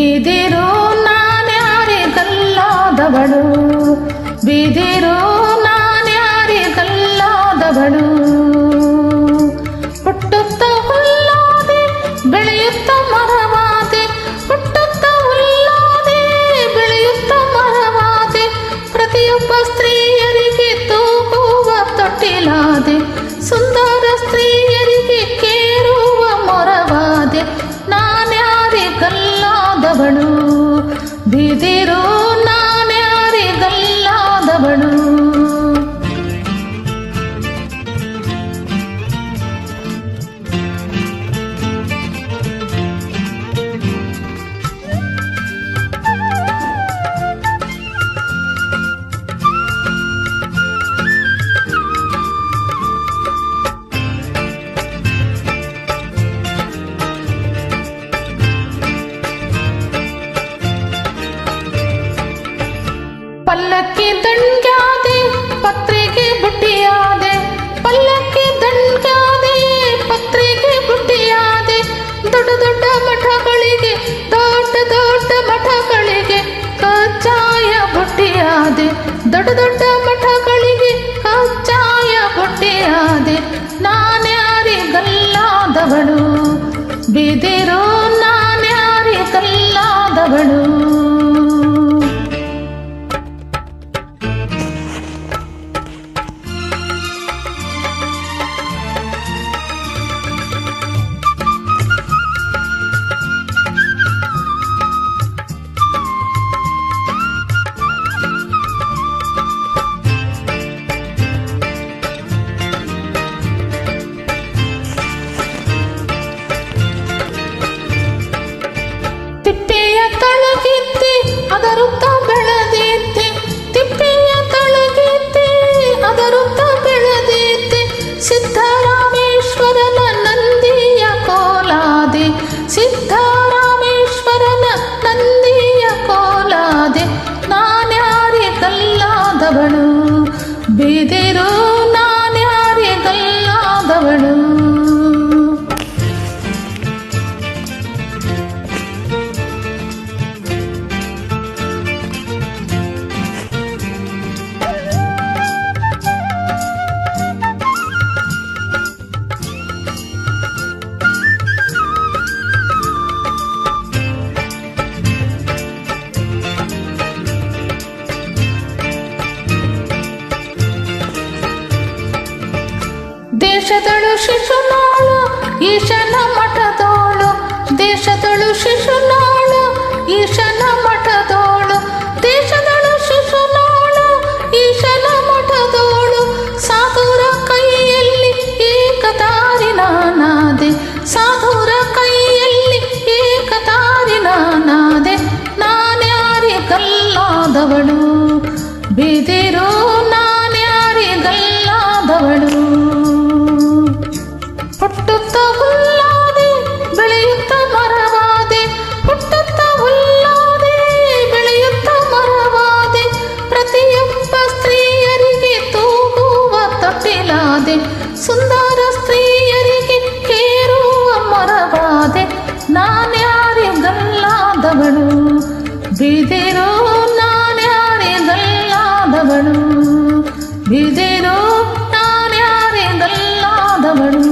ಬಿದಿರು ನಾನ್ಯಾರಿಗಲ್ಲಾದವಳು, ಬಿದಿರು ನಾನ್ಯಾರಿಗಲ್ಲಾದವಳು. ಹುಟ್ಟುತ್ತ ಹುಲ್ಲಾದೆ ಬೆಳೆಯುತ್ತ ಮರವಾದೆ, ಹುಟ್ಟುತ್ತ ಹುಲ್ಲಾದೆ ಬೆಳೆಯುತ್ತ ಮರವಾದೆ. ಪ್ರತಿಯೊಬ್ಬ ಸ್ತ್ರೀಯರಿಗೆ ತೂಗುವ ತೊಟ್ಟಿಲಾದೆ, ಸುಂದರ ಸ್ತ್ರೀಯರಿಗೆ ಕೇರುವ ಮೊರವಾದೆ. ನಾನ್ಯಾರಿಗಲ್ಲಾದವಳು, ಬಿದಿರು ನಾನ್ಯಾರಿಗಲ್ಲಾದವಳು. ಪಲ್ಲಕ್ಕಿ ದಂಡ್ಯಾದೆ ಪತ್ರೆಗೆ ಬುಟ್ಟಿಯಾದೆ, ಪಲ್ಲಕ್ಕಿ ದಂಡ್ಯಾದೆ ಪತ್ರೆಗೆ ಬುಟ್ಟಿಯಾದೆ. ದೊಡ್ಡ ದೊಡ್ಡ ಮಠಗಳಿಗೆ, ದೊಡ್ಡ ದೊಡ್ಡ ಮಠಗಳಿಗೆ ಕಜ್ಜಾಯ ಬುಟ್ಟಿಯಾದೆ, ದೊಡ್ಡ ದೊಡ್ಡ ಮಠಗಳಿಗೆ ಕಜ್ಜಾಯ ಬುಟ್ಟಿಯಾದೆ. ನಾನ್ಯಾರಿಗಲ್ಲಾದವಳು, ಬಿದಿರು ನಾನ್ಯಾರಿಗಲ್ಲಾದವಳು. ತಿಪ್ಪೆಯ ತಳಗಿದ್ದೆ ಅದರುತ್ತ ಬೆಳೆದಿದ್ದೆ, ತಿಪ್ಪೆಯ ತಳಗಿದ್ದೆ ಅದರುತ್ತ ಬೆಳೆದಿದ್ದೆ. ಸಿದ್ಧರಾಮೇಶ್ವರನ ನಂದಿಯ ಕೋಲಾದೆ, ಸಿದ್ಧರಾಮೇಶ್ವರನ ನಂದಿಯ ಕೋಲಾದೆ. ನಾನ್ಯಾರಿಗಲ್ಲಾದವಳು, ಬಿದಿರು ನಾನ್ಯಾರಿಗಲ್ಲಾದವಳು. ದೇಶದಳು ಶಿಶುನಾಳು ಈಶನ ಮಠದೋಳು, ದೇಶದಳು ಶಿಶುನಾಳು ಈಶನ ಮಠದೋಳು. ದೇಶದಳು ಶಿಶುನಾಳು ಈಶನ ಮಠದೋಳು. ಸಾಧುರ ಕೈಯಲ್ಲಿ ಏಕತಾರಿ ನಾನಾದೆ, ಸಾಧುರ ಕೈಯಲ್ಲಿ ಏಕತಾರಿ ನಾನಾದೆ. ನಾನ್ಯಾರಿಗಲ್ಲಾದವಳು, ಬಿದಿರು ನಾನ್ಯಾರಿಗಲ್ಲಾದವಳು. ಹುಟ್ಟುತ್ತ ಹುಲ್ಲಾದೆ ಬೆಳೆಯುತ್ತ ಮರವಾದೆ, ಹುಟ್ಟುತ್ತ ಹುಲ್ಲಾದೆ ಬೆಳೆಯುತ್ತ ಮರವಾದೆ. ಪ್ರತಿಯೊಬ್ಬ ಸ್ತ್ರೀಯರಿಗೆ ತೂಗುವ ತೊಟ್ಟಿಲಾದೆ, ಸುಂದರ ಸ್ತ್ರೀಯರಿಗೆ ಕೇರುವ ಮೊರವಾದೆ. ನಾನ್ಯಾರಿಗಲ್ಲಾದವಳು, ಬಿದಿರು ನಾನ್ಯಾರಿಗಲ್ಲಾದವಳು, ಬಿದಿರು ನಾನ್ಯಾರಿಗಲ್ಲಾದವಳು.